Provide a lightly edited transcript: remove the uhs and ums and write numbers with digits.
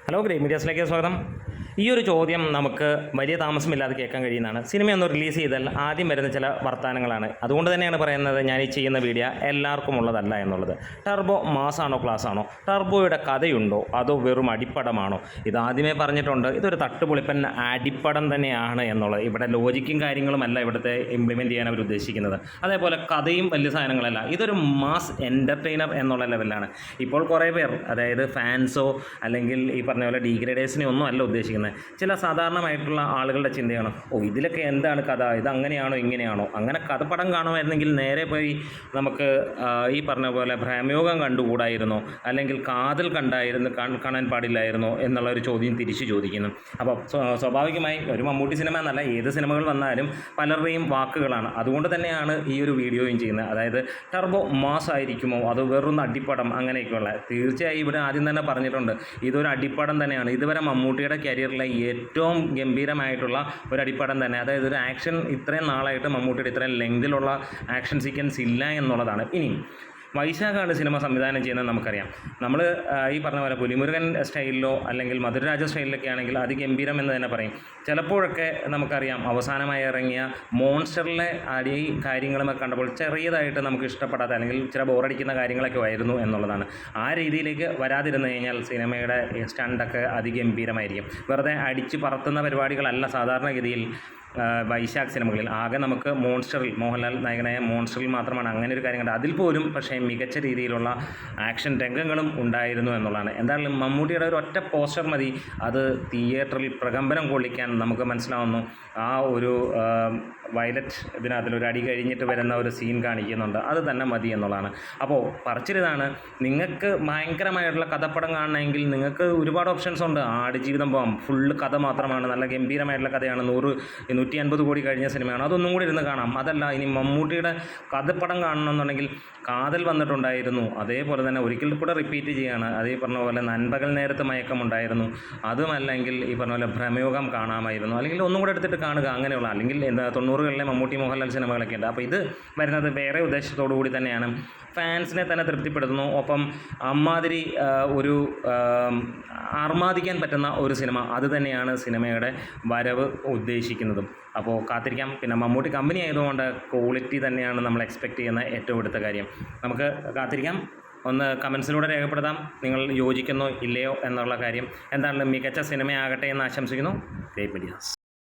Hello great മീഡിയാസിലേക്ക് സ്വാഗതം. ഈ ഒരു ചോദ്യം നമുക്ക് വലിയ താമസമില്ലാതെ കേൾക്കാൻ കഴിയുന്നതാണ്. സിനിമയൊന്ന് റിലീസ് ചെയ്താൽ ആദ്യം വരുന്ന ചില വർത്തമാനങ്ങളാണ്. അതുകൊണ്ട് തന്നെയാണ് പറയുന്നത് ഞാൻ ഈ ചെയ്യുന്ന വീഡിയോ എല്ലാവർക്കും ഉള്ളതല്ല എന്നുള്ളത്. ടർബോ മാസാണോ ക്ലാസ് ആണോ? ടർബോയുടെ കഥയുണ്ടോ അതോ വെറും അടിപ്പടമാണോ? ഇതാദ്യമേ പറഞ്ഞിട്ടുണ്ട്, ഇതൊരു തട്ടുപൊളിപ്പൻ അടിപ്പടം തന്നെയാണ് എന്നുള്ളത്. ഇവിടെ ലോജിക്കും കാര്യങ്ങളുമല്ല ഇവിടുത്തെ ഇംപ്ലിമെൻറ്റ് ചെയ്യാൻ അവർ ഉദ്ദേശിക്കുന്നത്. അതേപോലെ കഥയും വലിയ സാധനങ്ങളല്ല, ഇതൊരു മാസ് എൻ്റർടൈനർ എന്നുള്ള ലെവലിലാണ്. ഇപ്പോൾ കുറേ പേർ, അതായത് ഫാൻസോ അല്ലെങ്കിൽ ഈ പറഞ്ഞ പോലെ ഡീഗ്രേഡേഴ്സിനെ ഒന്നും അല്ല ഉദ്ദേശിക്കുന്നത്. ചില സാധാരണമായിട്ടുള്ള ആളുകളുടെ ചിന്തയാണ്, ഇതിലൊക്കെ എന്താണ് കഥ, ഇത് അങ്ങനെയാണോ ഇങ്ങനെയാണോ? അങ്ങനെ കഥപ്പടം കാണുമായിരുന്നെങ്കിൽ നേരെ പോയി നമുക്ക് ഈ പറഞ്ഞ പോലെ ഭ്രമയോഗം കണ്ടുകൂടായിരുന്നോ, അല്ലെങ്കിൽ കാതൽ കാണാൻ പാടില്ലായിരുന്നോ എന്നുള്ള ഒരു ചോദ്യം തിരിച്ചു ചോദിക്കുന്നു. അപ്പോൾ സ്വാഭാവികമായി ഒരു മമ്മൂട്ടി സിനിമ എന്നല്ല, ഏത് സിനിമകൾ വന്നാലും പലരുടെയും വാക്കുകളാണ്. അതുകൊണ്ട് തന്നെയാണ് ഈ ഒരു വീഡിയോയും ചെയ്യുന്നത്. അതായത് ടർബോ മാസ് ആയിരിക്കുമോ അതോ വെറും അടിപ്പടം അങ്ങനെയൊക്കെയുള്ള. തീർച്ചയായും ഇവിടെ ആദ്യം തന്നെ പറഞ്ഞിട്ടുണ്ട്, ഇതൊരു അടിപ്പടം തന്നെയാണ്. ഇതുവരെ മമ്മൂട്ടിയുടെ കരിയറിലെ ഏറ്റവും ഗംഭീരമായിട്ടുള്ള ഒരു അടിപ്പടം തന്നെ. അതായത് ഒരു ആക്ഷൻ ഇത്രയും നാളായിട്ട് മമ്മൂട്ടിയുടെ ഇത്രയും ലെങ്തിലുള്ള ആക്ഷൻ സീക്വൻസ് ഇല്ല എന്നുള്ളതാണ്. ഇനി വൈശാഖാണ് സിനിമ സംവിധാനം ചെയ്യുന്നത് നമുക്കറിയാം. നമ്മൾ ഈ പറഞ്ഞ പോലെ പുലിമുരുകൻ സ്റ്റൈലിലോ അല്ലെങ്കിൽ മധുരരാജ സ്റ്റൈലിലൊക്കെ ആണെങ്കിൽ അതിഗംഭീരം എന്ന് തന്നെ പറയും. ചിലപ്പോഴൊക്കെ നമുക്കറിയാം അവസാനമായി ഇറങ്ങിയ മോൺസ്റ്ററിലെ അടി കാര്യങ്ങളൊക്കെ കണ്ടപ്പോൾ ചെറിയതായിട്ട് നമുക്ക് ഇഷ്ടപ്പെടാത്ത അല്ലെങ്കിൽ ചില ബോറടിക്കുന്ന കാര്യങ്ങളൊക്കെ ആയിരുന്നു എന്നുള്ളതാണ്. ആ രീതിയിലേക്ക് വരാതിരുന്നു കഴിഞ്ഞാൽ സിനിമയുടെ സ്റ്റണ്ടൊക്കെ അതിഗംഭീരമായിരിക്കും. വെറുതെ അടിച്ച് പറത്തുന്ന പരിപാടികളല്ല സാധാരണഗതിയിൽ വൈശാഖ് സിനിമകളിൽ. ആകെ നമുക്ക് മോൺസ്റ്ററിൽ, മോഹൻലാൽ നായകനായ മോൺസ്റ്ററിൽ മാത്രമാണ് അങ്ങനെ ഒരു കാര്യങ്ങളുണ്ട്. അതിൽ പോലും പക്ഷേ മികച്ച രീതിയിലുള്ള ആക്ഷൻ രംഗങ്ങളും ഉണ്ടായിരുന്നു എന്നുള്ളതാണ്. എന്തായാലും മമ്മൂട്ടിയുടെ ഒരു ഒറ്റ പോസ്റ്റർ മതി അത് തിയേറ്ററിൽ പ്രകമ്പനം കൊള്ളിക്കാൻ. നമുക്ക് മനസ്സിലാവുന്നു ആ ഒരു വയലറ്റ് ഇതിനകത്തൊരു അടി കഴിഞ്ഞിട്ട് വരുന്ന ഒരു സീൻ കാണിക്കുന്നുണ്ട്, അത് തന്നെ മതി എന്നുള്ളതാണ്. അപ്പോൾ പറച്ചിലിതാണ്, നിങ്ങൾക്ക് ഭയങ്കരമായിട്ടുള്ള കഥപ്പടം കാണണമെങ്കിൽ നിങ്ങൾക്ക് ഒരുപാട് ഓപ്ഷൻസ് ഉണ്ട്. ആടുജീവിതം പോകാം, ഫുള്ള് കഥ മാത്രമാണ്, നല്ല ഗംഭീരമായിട്ടുള്ള കഥയാണ്, 100-150 കോടി കഴിഞ്ഞ സിനിമയാണ്, അതൊന്നും കൂടി ഇരുന്ന് കാണാം. അതല്ല, ഇനി മമ്മൂട്ടിയുടെ കഥപ്പടം കാണണമെന്നുണ്ടെങ്കിൽ കാതൽ വന്നിട്ടുണ്ടായിരുന്നു, അതേപോലെ തന്നെ ഒരിക്കൽ കൂടെ റിപ്പീറ്റ് ചെയ്യുകയാണ്. അതേ പറഞ്ഞ പോലെ നൻപകൽ നേരത്ത് മയക്കമുണ്ടായിരുന്നു, അതുമല്ലെങ്കിൽ ഈ പറഞ്ഞ പോലെ ഭ്രമയോഗം കാണാമായിരുന്നു, അല്ലെങ്കിൽ ഒന്നും കൂടെ എടുത്തിട്ട് കാണുക അങ്ങനെയുള്ള. അല്ലെങ്കിൽ എന്താ 90കളിലെ മമ്മൂട്ടി മോഹൻലാൽ സിനിമകളൊക്കെ ഉണ്ട്. അപ്പോൾ ഇത് വരുന്നത് വേറെ ഉദ്ദേശത്തോടു കൂടി തന്നെയാണ്, ഫാൻസിനെ തന്നെ തൃപ്തിപ്പെടുത്തുന്നു. ഒപ്പം അമ്മാതിരി ഒരു ആർമാദിക്കാൻ പറ്റുന്ന ഒരു സിനിമ, അത് തന്നെയാണ് സിനിമയുടെ വരവ് ഉദ്ദേശിക്കുന്നതും. അപ്പോൾ കാത്തിരിക്കാം. പിന്നെ മമ്മൂട്ടി കമ്പനി ആയതുകൊണ്ട് ക്വാളിറ്റി തന്നെയാണ് നമ്മൾ എക്സ്പെക്റ്റ് ചെയ്യുന്ന ഏറ്റവും അടുത്ത കാര്യം. നമുക്ക് കാത്തിരിക്കാം. ഒന്ന് കമൻസിലൂടെ രേഖപ്പെടുത്താം, നിങ്ങൾ യോജിക്കുന്നോ ഇല്ലയോ എന്നുള്ള കാര്യം. എന്താണ്, മികച്ച സിനിമയാകട്ടെ എന്ന് ആശംസിക്കുന്നു. Great medias.